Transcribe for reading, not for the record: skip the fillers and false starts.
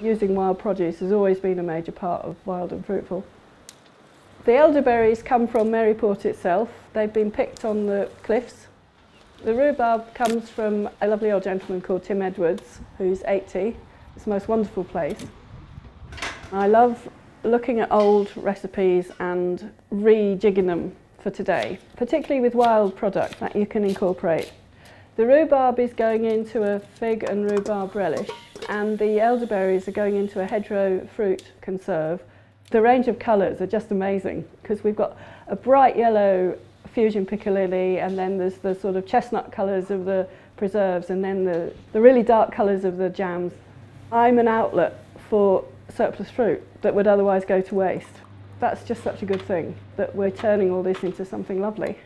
Using wild produce has always been a major part of Wild and Fruitful. The elderberries come from Maryport itself. They've been picked on the cliffs. The rhubarb comes from a lovely old gentleman called Tim Edwards, who's 80. It's the most wonderful place. I love looking at old recipes and rejigging them for today, particularly with wild products that you can incorporate. The rhubarb is going into a fig and rhubarb relish, and the elderberries are going into a hedgerow fruit conserve. The range of colours are just amazing, because we've got a bright yellow fusion piccalilli, and then there's the sort of chestnut colours of the preserves, and then the really dark colours of the jams. I'm an outlet for surplus fruit that would otherwise go to waste. That's just such a good thing, that we're turning all this into something lovely.